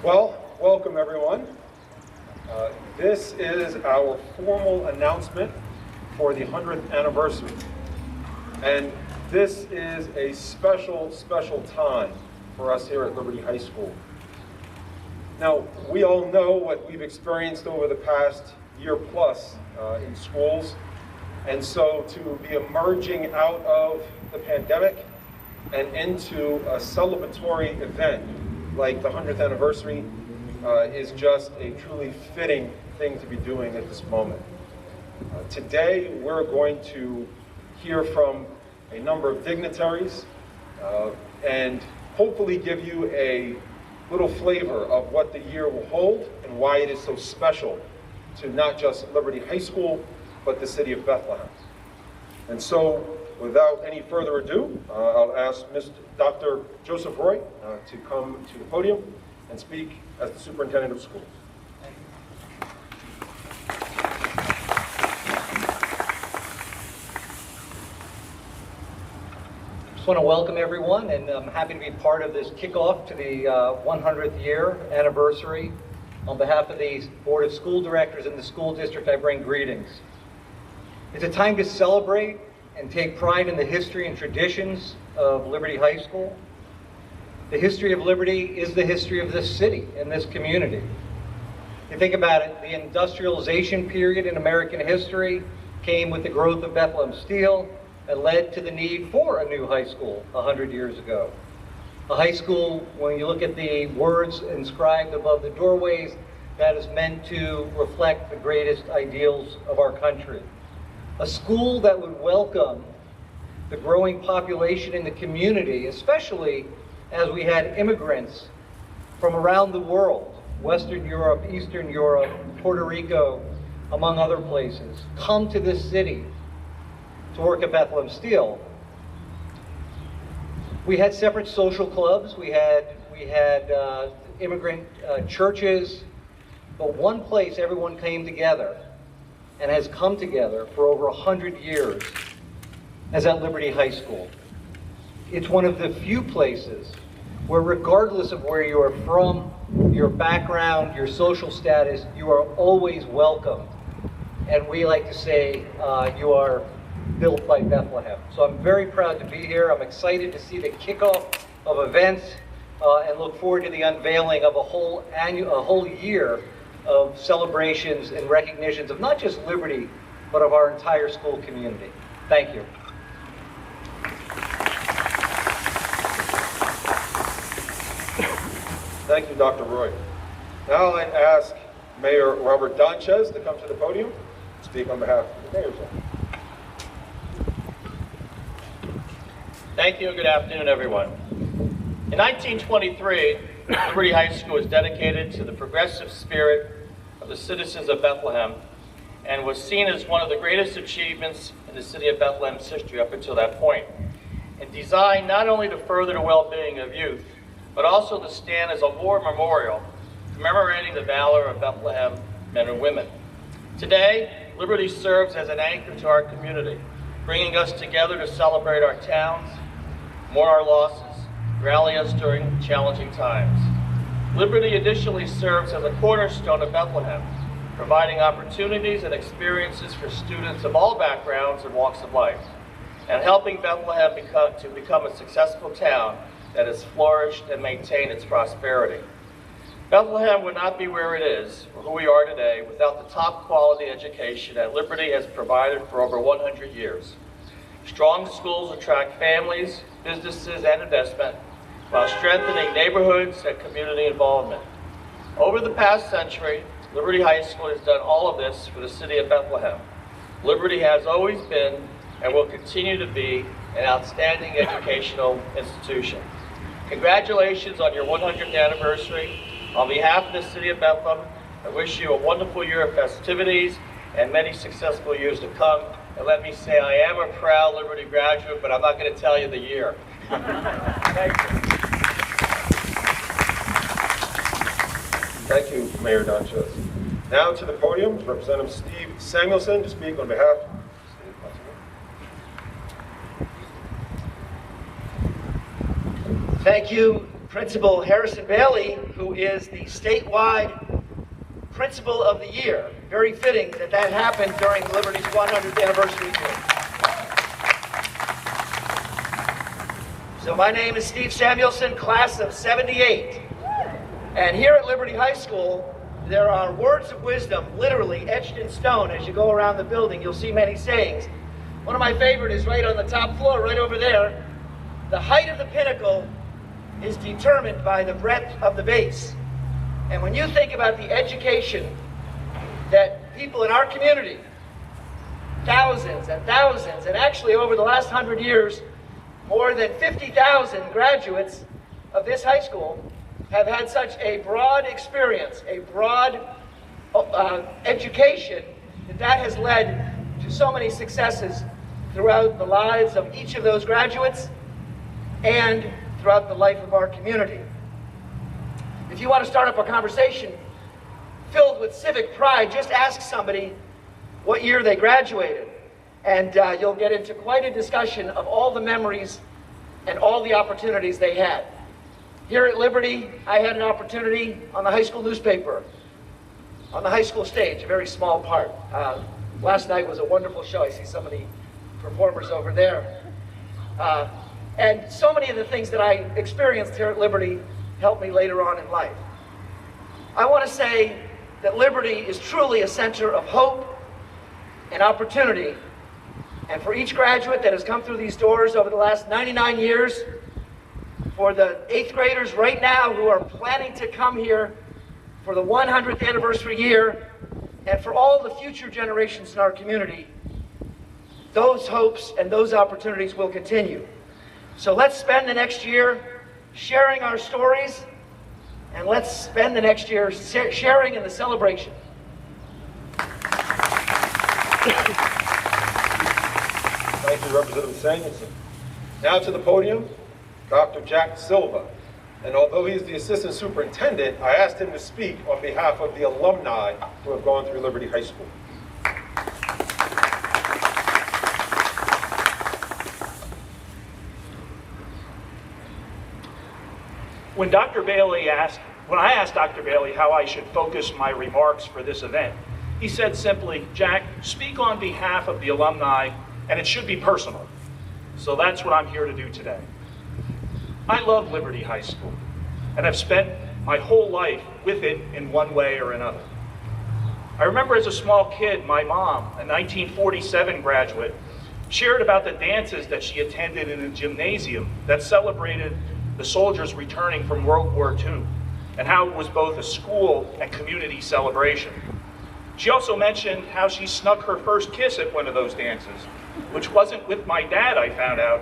Well, welcome everyone. This is our formal announcement for the 100th anniversary. And this is a special, special time for us here at Liberty High School. Now, we all know what we've experienced over the past year plus in schools. And so to be emerging out of the pandemic and into a celebratory event like the 100th anniversary is just a truly fitting thing to be doing at this moment. Today, we're going to hear from a number of dignitaries and hopefully give you a little flavor of what the year will hold and why it is so special to not just Liberty High School, but the City of Bethlehem. And so, without any further ado, I'll ask Dr. Joseph Roy to come to the podium and speak as the Superintendent of Schools. I just want to welcome everyone, and I'm happy to be part of this kickoff to the 100th year anniversary. On behalf of the Board of School Directors and the school district, I bring greetings. It's a time to celebrate and take pride in the history and traditions of Liberty High School. The history of Liberty is the history of this city and this community. You think about it, the industrialization period in American history came with the growth of Bethlehem Steel and led to the need for a new high school 100 years ago. A high school, when you look at the words inscribed above the doorways, that is meant to reflect the greatest ideals of our country. A school that would welcome the growing population in the community, especially as we had immigrants from around the world, Western Europe, Eastern Europe, Puerto Rico, among other places, come to this city to work at Bethlehem Steel. We had separate social clubs, we had immigrant churches, but one place everyone came together and has come together for over 100 years as at Liberty High School. It's one of the few places where, regardless of where you are from, your background, your social status, you are always welcomed. And we like to say you are built by Bethlehem. So I'm very proud to be here. I'm excited to see the kickoff of events and look forward to the unveiling of a whole year of celebrations and recognitions of not just Liberty, but of our entire school community. Thank you. Thank you, Dr. Roy. Now I ask Mayor Robert Donchez to come to the podium and speak on behalf of the mayor's office. Thank you and good afternoon, everyone. In 1923, Liberty High School was dedicated to the progressive spirit of the citizens of Bethlehem and was seen as one of the greatest achievements in the City of Bethlehem's history up until that point, and designed not only to further the well-being of youth, but also to stand as a war memorial commemorating the valor of Bethlehem men and women. Today, Liberty serves as an anchor to our community, bringing us together to celebrate our towns, mourn our losses, rally us during challenging times. Liberty additionally serves as a cornerstone of Bethlehem, providing opportunities and experiences for students of all backgrounds and walks of life, and helping Bethlehem become a successful town that has flourished and maintained its prosperity. Bethlehem would not be where it is, or who we are today, without the top quality education that Liberty has provided for over 100 years. Strong schools attract families, businesses, and investment, while strengthening neighborhoods and community involvement. Over the past century, Liberty High School has done all of this for the City of Bethlehem. Liberty has always been and will continue to be an outstanding educational institution. Congratulations on your 100th anniversary. On behalf of the City of Bethlehem, I wish you a wonderful year of festivities and many successful years to come. And let me say, I am a proud Liberty graduate, but I'm not going to tell you the year. Thank you. Thank you, Mayor Donchez. Now to the podium, Representative Steve Samuelson to speak on behalf of Thank you, Principal Harrison Bailey, who is the statewide Principal of the Year. Very fitting that that happened during Liberty's 100th anniversary year. So my name is Steve Samuelson, class of 78. And here at Liberty High School, there are words of wisdom literally etched in stone. As you go around the building, you'll see many sayings. One of my favorite is right on the top floor, right over there. The height of the pinnacle is determined by the breadth of the base. And when you think about the education that people in our community, thousands and thousands, and actually over the last 100 years, more than 50,000 graduates of this high school have had such a broad experience, a broad education, that has led to so many successes throughout the lives of each of those graduates and throughout the life of our community. If you want to start up a conversation filled with civic pride, just ask somebody what year they graduated, and you'll get into quite a discussion of all the memories and all the opportunities they had. Here at Liberty, I had an opportunity on the high school newspaper, on the high school stage, a very small part. Last night was a wonderful show. I see so many performers over there. And so many of the things that I experienced here at Liberty helped me later on in life. I want to say that Liberty is truly a center of hope and opportunity. And for each graduate that has come through these doors over the last 99 years, for the 8th graders right now who are planning to come here for the 100th anniversary year, and for all the future generations in our community, those hopes and those opportunities will continue. So let's spend the next year sharing our stories, and let's spend the next year sharing in the celebration. Thank you, Representative Samuelson. Now to the podium, Dr. Jack Silva. And although he's the Assistant Superintendent, I asked him to speak on behalf of the alumni who have gone through Liberty High School. When I asked Dr. Bailey how I should focus my remarks for this event, he said simply, "Jack, speak on behalf of the alumni, and it should be personal." So that's what I'm here to do today. I love Liberty High School, and I've spent my whole life with it in one way or another. I remember as a small kid, my mom, a 1947 graduate, shared about the dances that she attended in a gymnasium that celebrated the soldiers returning from World War II, and how it was both a school and community celebration. She also mentioned how she snuck her first kiss at one of those dances, which wasn't with my dad, I found out,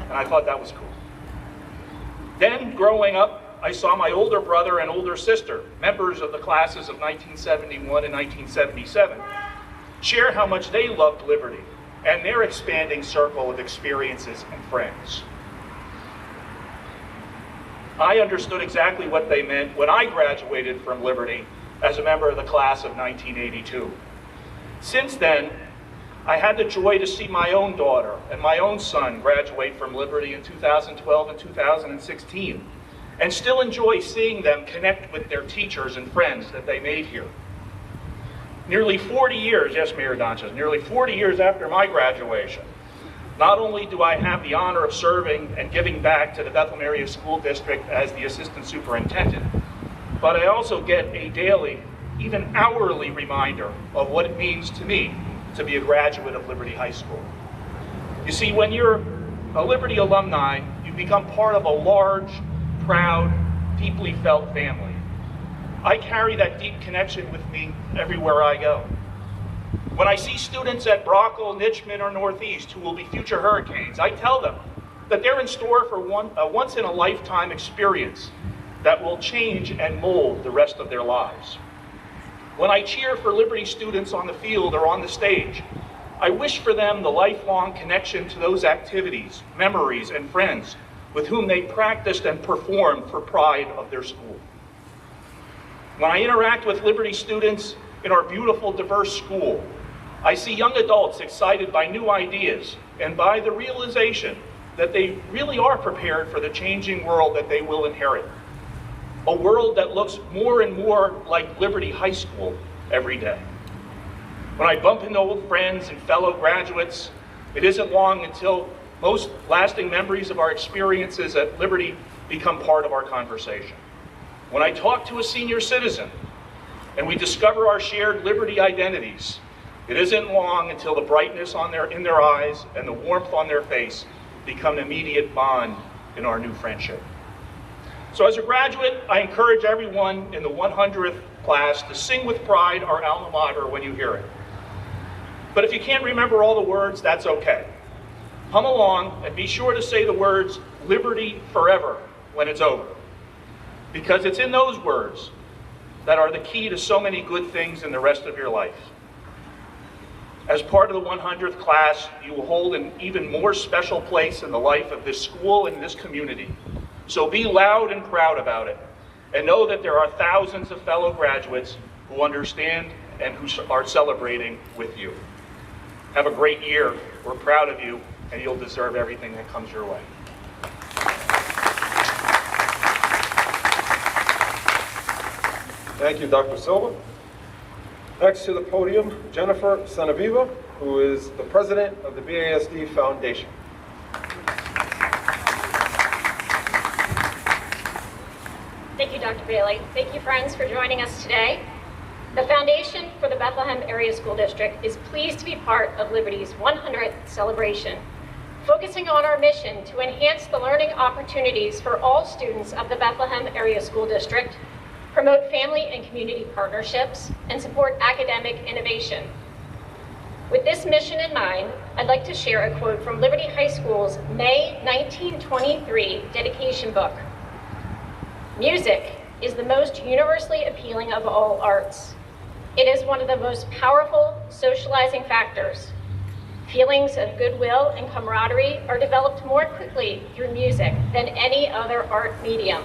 and I thought that was cool. Then, growing up, I saw my older brother and older sister, members of the classes of 1971 and 1977, share how much they loved Liberty and their expanding circle of experiences and friends. I understood exactly what they meant when I graduated from Liberty as a member of the class of 1982. Since then, I had the joy to see my own daughter and my own son graduate from Liberty in 2012 and 2016, and still enjoy seeing them connect with their teachers and friends that they made here. Nearly 40 years, yes, Mayor Donches, nearly 40 years after my graduation, not only do I have the honor of serving and giving back to the Bethlehem Area School District as the Assistant Superintendent, but I also get a daily, even hourly reminder of what it means to me to be a graduate of Liberty High School. You see, when you're a Liberty alumni, you become part of a large, proud, deeply felt family. I carry that deep connection with me everywhere I go. When I see students at Brockle, Nitchman, or Northeast who will be future Hurricanes, I tell them that they're in store for a once-in-a-lifetime experience that will change and mold the rest of their lives. When I cheer for Liberty students on the field or on the stage, I wish for them the lifelong connection to those activities, memories, and friends with whom they practiced and performed for pride of their school. When I interact with Liberty students in our beautiful, diverse school, I see young adults excited by new ideas and by the realization that they really are prepared for the changing world that they will inherit. A world that looks more and more like Liberty High School every day. When I bump into old friends and fellow graduates, it isn't long until most lasting memories of our experiences at Liberty become part of our conversation. When I talk to a senior citizen and we discover our shared Liberty identities, it isn't long until the brightness in their eyes and the warmth on their face become an immediate bond in our new friendship. So as a graduate, I encourage everyone in the 100th class to sing with pride our alma mater when you hear it. But if you can't remember all the words, that's okay. Hum along and be sure to say the words "Liberty Forever" when it's over. Because it's in those words that are the key to so many good things in the rest of your life. As part of the 100th class, you will hold an even more special place in the life of this school and this community. So be loud and proud about it, and know that there are thousands of fellow graduates who understand and who are celebrating with you. Have a great year. We're proud of you, and you'll deserve everything that comes your way. Thank you, Dr. Silva. Next to the podium, Jennifer Senaviva, who is the president of the BASD Foundation. Thank you, Dr. Bailey. Thank you, friends, for joining us today. The Foundation for the Bethlehem Area School District is pleased to be part of Liberty's 100th celebration, focusing on our mission to enhance the learning opportunities for all students of the Bethlehem Area School District, promote family and community partnerships, and support academic innovation. With this mission in mind, I'd like to share a quote from Liberty High School's May 1923 dedication book. "Music is the most universally appealing of all arts. It is one of the most powerful socializing factors. Feelings of goodwill and camaraderie are developed more quickly through music than any other art medium.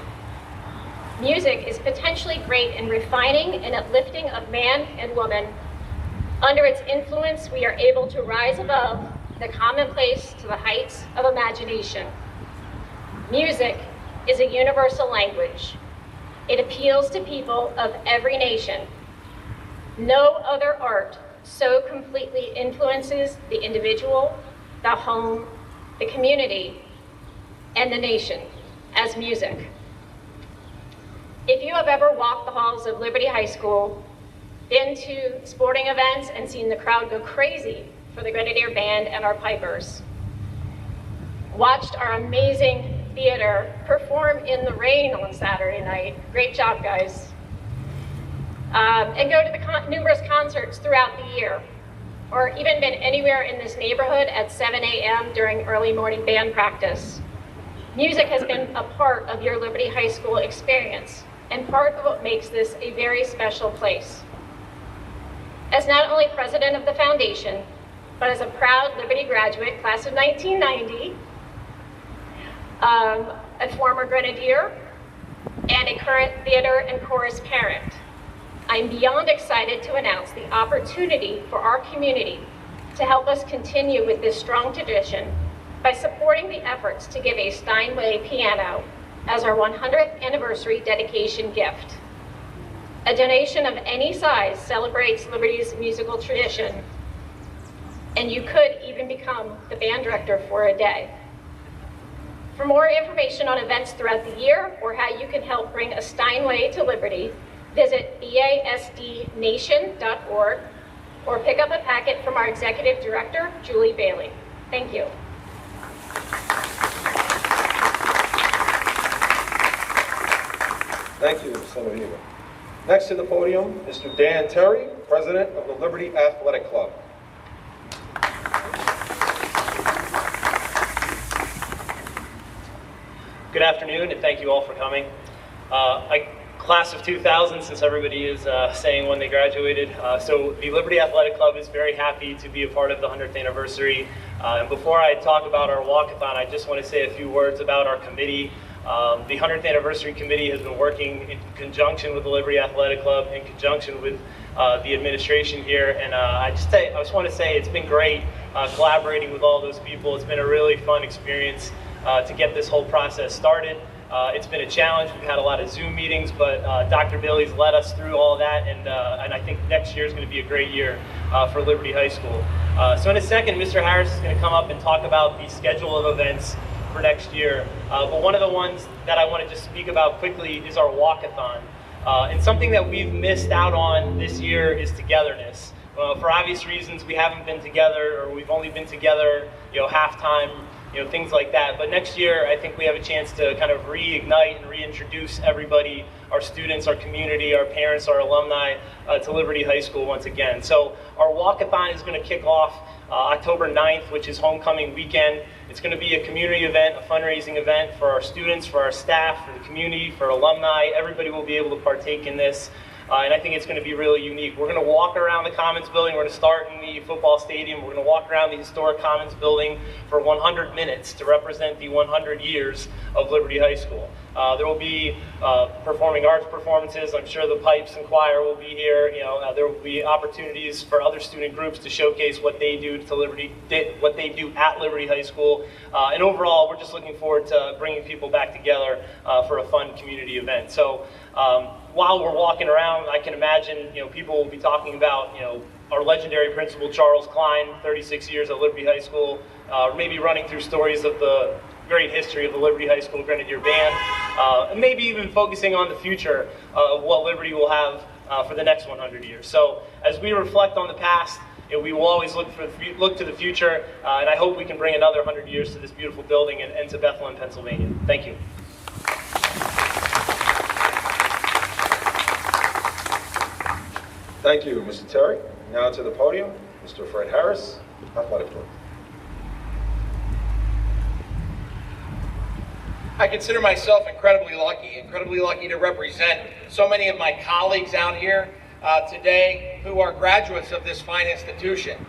Music is potentially great in refining and uplifting of man and woman. Under its influence, we are able to rise above the commonplace to the heights of imagination. Music is a universal language. It appeals to people of every nation. No other art so completely influences the individual, the home, the community, and the nation as music." If you have ever walked the halls of Liberty High School, been to sporting events and seen the crowd go crazy for the Grenadier Band and our pipers, watched our amazing theater perform in the rain on Saturday night, great job, guys, and go to the numerous concerts throughout the year, or even been anywhere in this neighborhood at 7 a.m. during early morning band practice, music has been a part of your Liberty High School experience and part of what makes this a very special place. As not only president of the foundation, but as a proud Liberty graduate, class of 1990, a former Grenadier, and a current theater and chorus parent, I'm beyond excited to announce the opportunity for our community to help us continue with this strong tradition by supporting the efforts to give a Steinway piano as our 100th anniversary dedication gift. A donation of any size celebrates Liberty's musical tradition, and you could even become the band director for a day. For more information on events throughout the year or how you can help bring a Steinway to Liberty, visit basdnation.org or pick up a packet from our Executive Director, Julie Bailey. Thank you. Thank you, Senator. Next to the podium, Mr. Dan Terry, president of the Liberty Athletic Club. Good afternoon, and thank you all for coming. Class of 2000, since everybody is saying when they graduated. So the Liberty Athletic Club is very happy to be a part of the 100th anniversary. And before I talk about our walkathon, I just want to say a few words about our committee. The 100th anniversary committee has been working in conjunction with the Liberty Athletic Club, in conjunction with the administration here, and I just want to say it's been great collaborating with all those people. It's been a really fun experience. to get this whole process started. It's been a challenge. We've had a lot of Zoom meetings, but Dr. Bailey's led us through all that, and I think next year is going to be a great year for Liberty High School. So in a second, Mr. Harris is going to come up and talk about the schedule of events for next year. But one of the ones that I want to just speak about quickly is our walkathon. And something that we've missed out on this year is togetherness. For obvious reasons, we haven't been together, or we've only been together, half-time, things like that. But next year, I think we have a chance to kind of reignite and reintroduce everybody, our students, our community, our parents, our alumni, to Liberty High School once again. So our walkathon is going to kick off October 9th, which is homecoming weekend. It's going to be a community event, a fundraising event for our students, for our staff, for the community, for alumni. Everybody will be able to partake in this. And I think it's going to be really unique. We're going to walk around the Commons building. We're going to start in the football stadium. We're going to walk around the historic Commons building for 100 minutes to represent the 100 years of Liberty High School. There will be performing arts performances. I'm sure the pipes and choir will be here. There will be opportunities for other student groups to showcase what they do at Liberty High School. And overall, we're just looking forward to bringing people back together for a fun community event. So while we're walking around, I can imagine people will be talking about our legendary principal Charles Klein, 36 years at Liberty High School, maybe running through stories of the great history of the Liberty High School Grenadier Band, and maybe even focusing on the future of what Liberty will have for the next 100 years. So as we reflect on the past, we will always look to the future, and I hope we can bring another 100 years to this beautiful building and to Bethlehem, Pennsylvania. Thank you. Thank you, Mr. Terry. Now to the podium, Mr. Fred Harris, Athletic Director. I consider myself incredibly lucky to represent so many of my colleagues out here today who are graduates of this fine institution.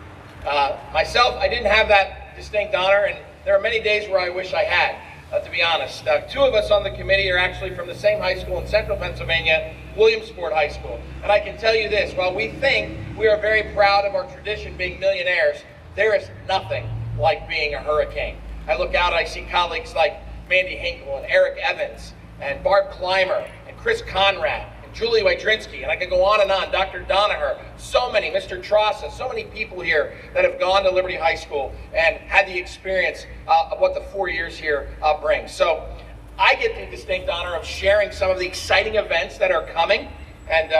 Myself, I didn't have that distinct honor, and there are many days where I wish I had, to be honest. Two of us on the committee are actually from the same high school in central Pennsylvania, Williamsport High School. And I can tell you this, while we think we are very proud of our tradition being millionaires, there is nothing like being a hurricane. I look out, I see colleagues like Mandy Hinkle and Eric Evans and Barb Clymer and Chris Conrad and Julie Wydrinski, and I could go on and on, Dr. Donaher, so many, Mr. Trossa, so many people here that have gone to Liberty High School and had the experience of what the 4 years here brings. So I get the distinct honor of sharing some of the exciting events that are coming, and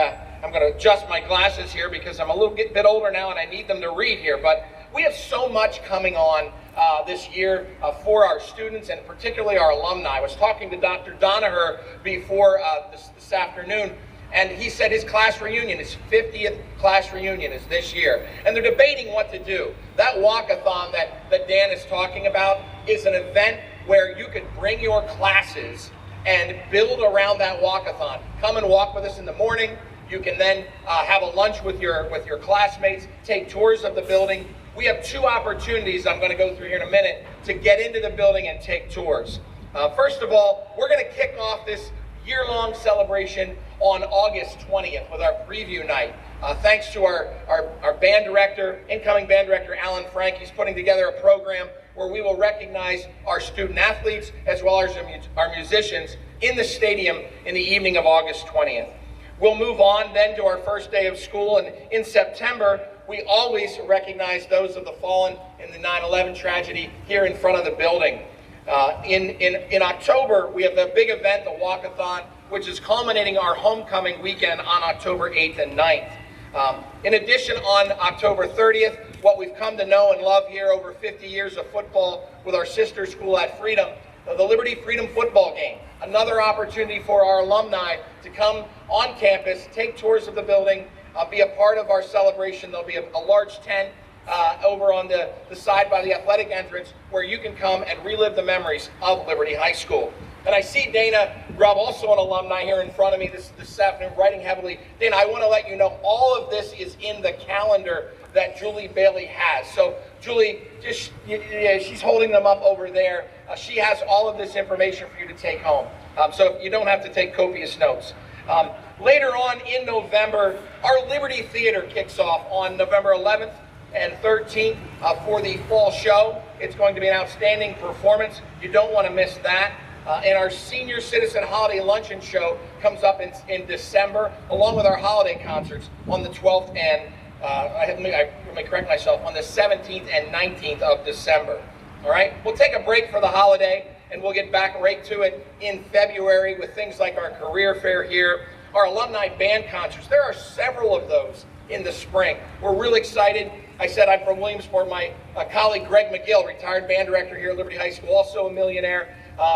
I'm going to adjust my glasses here because I'm a little bit older now and I need them to read here, but we have so much coming on this year for our students and particularly our alumni. I was talking to Dr. Donaher before this afternoon, and he said his class reunion, his 50th class reunion is this year, and they're debating what to do. That walkathon that Dan is talking about is an event where you could bring your classes and build around that walkathon. Come and walk with us in the morning. You can then have a lunch with your classmates, take tours of the building. We have two opportunities I'm going to go through here in a minute to get into the building and take tours. First of all, we're going to kick off this year-long celebration on August 20th with our preview night. Thanks to our band director, incoming band director, Alan Frank. He's putting together a program where we will recognize our student athletes as well as our musicians in the stadium in the evening of August 20th. We'll move on then to our first day of school, and in September, we always recognize those of the fallen in the 9/11 tragedy here in front of the building. In October, we have the big event, the walkathon, which is culminating our homecoming weekend on October 8th and 9th. In addition, on October 30th, what we've come to know and love here over 50 years of football with our sister school at Freedom, the Liberty Freedom football game. Another opportunity for our alumni to come on campus, take tours of the building, be a part of our celebration. There'll be a large tent over on the side by the athletic entrance where you can come and relive the memories of Liberty High School. And I see Dana Grubb, also an alumni, here in front of me this afternoon, writing heavily. Dana, I want to let you know all of this is in the calendar that Julie Bailey has. So Julie, she's holding them up over there. She has all of this information for you to take home. So you don't have to take copious notes. Later on in November, our Liberty Theater kicks off on November 11th and 13th for the fall show. It's going to be an outstanding performance. You don't want to miss that. And our Senior Citizen Holiday Luncheon Show comes up in December, along with our holiday concerts on the 12th and, let me correct myself, on the 17th and 19th of December. All right? We'll take a break for the holiday, and we'll get back right to it in February with things like our career fair here, our alumni band concerts. There are several of those in the spring. We're really excited. I said I'm from Williamsport. My colleague Greg McGill, retired band director here at Liberty High School, also a millionaire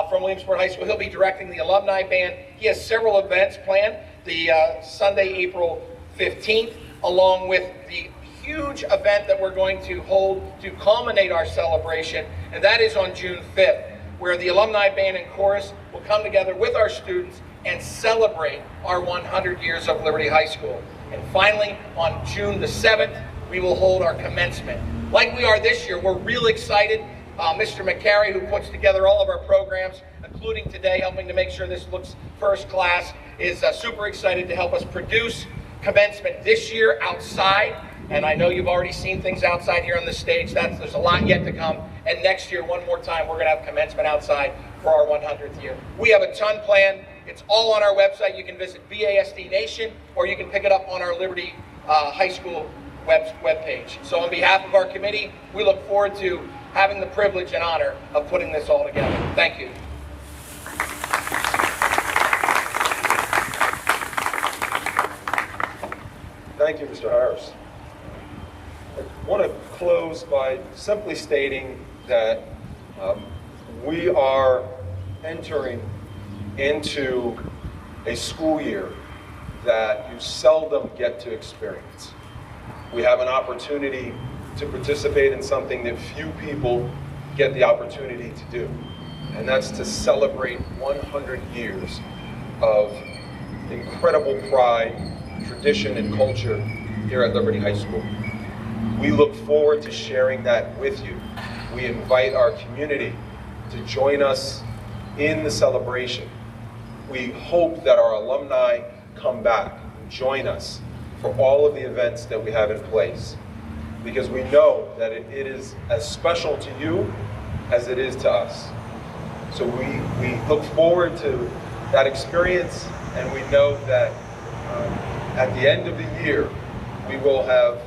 from Williamsport High School. He'll be directing the alumni band. He has several events planned. The Sunday, April 15th, along with the huge event that we're going to hold to culminate our celebration, and that is on June 5th, where the alumni band and chorus will come together with our students and celebrate our 100 years of Liberty High School. And finally, on June the 7th, we will hold our commencement. Like we are this year, we're real excited. Mr. McCary, who puts together all of our programs, including today, helping to make sure this looks first class, is super excited to help us produce commencement this year outside. And I know you've already seen things outside here on the stage. There's a lot yet to come. And next year, one more time, we're going to have commencement outside for our 100th year. We have a ton planned. It's all on our website. You can visit BASD Nation, or you can pick it up on our Liberty High School webpage. So on behalf of our committee, we look forward to having the privilege and honor of putting this all together. Thank you. Thank you, Mr. Harris. I want to close by simply stating that we are entering into a school year that you seldom get to experience. We have an opportunity to participate in something that few people get the opportunity to do, and that's to celebrate 100 years of incredible pride, tradition, and culture here at Liberty High School. We look forward to sharing that with you. We invite our community to join us in the celebration. We hope that our alumni come back and join us for all of the events that we have in place, because we know that it is as special to you as it is to us. So we look forward to that experience, and we know that at the end of the year, we will have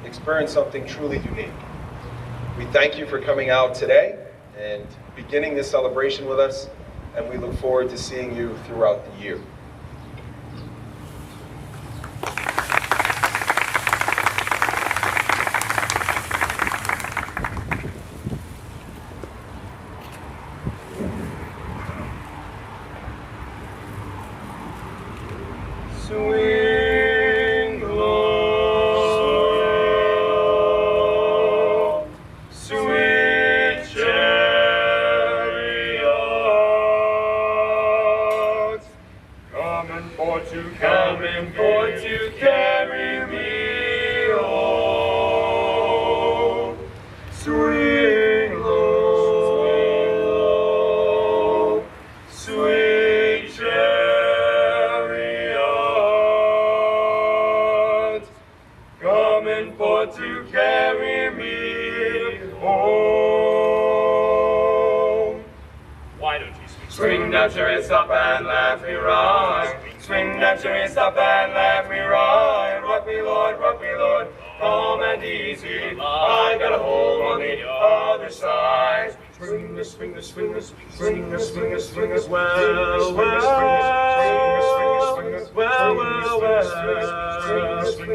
experienced something truly unique. We thank you for coming out today and beginning this celebration with us, and we look forward to seeing you throughout the year. Swing that chariot up and let me ride. Swing that chariot up and let me ride. Rock me, Lord, calm and easy. I got a hold on the other side. Swing the, swing the, swing the, swing the, swing the, swing the,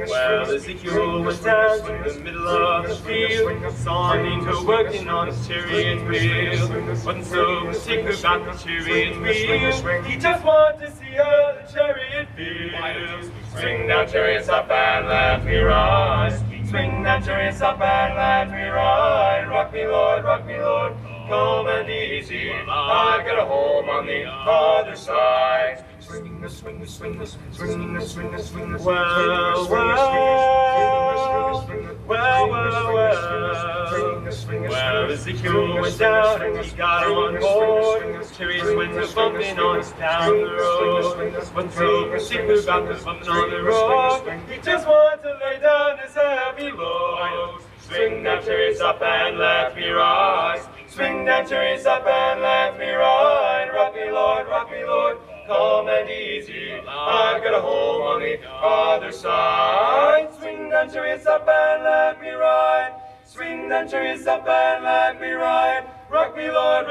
well, Ezekiel went down to the middle of the field, saw an angel working on his chariot wheel. Wasn't so particular about the chariot wheel, he just wanted to see how the chariot feels. Swing that chariot up and let me ride. Swing that chariot up and let me ride. Rock me, Lord, calm and easy. I've got a home on the other side. Swing the, swing the, swing the, swing the, swing the, swing the, well, Ezekiel went down and he got on board. Chariots went bumping on us down the road. Wasn't so particular about the bumping on the road, he just wanted to lay down his heavy load. Swing that chariot up and let me ride. Swing that chariot up and let me ride. Rock me, Lord, calm and easy. I've got a home on the other side. Swing that chariot up and let me ride. Swing that chariot up and let me ride. Rock me, Lord,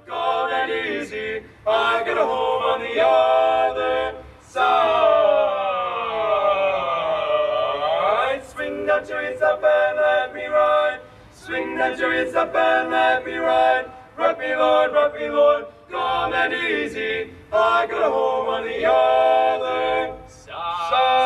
calm and easy. I've got a home on the other side. Swing that chariot up and let me ride. Swing that chariot up and let me ride. Rock me, Lord, calm and easy. I got a home on the other side.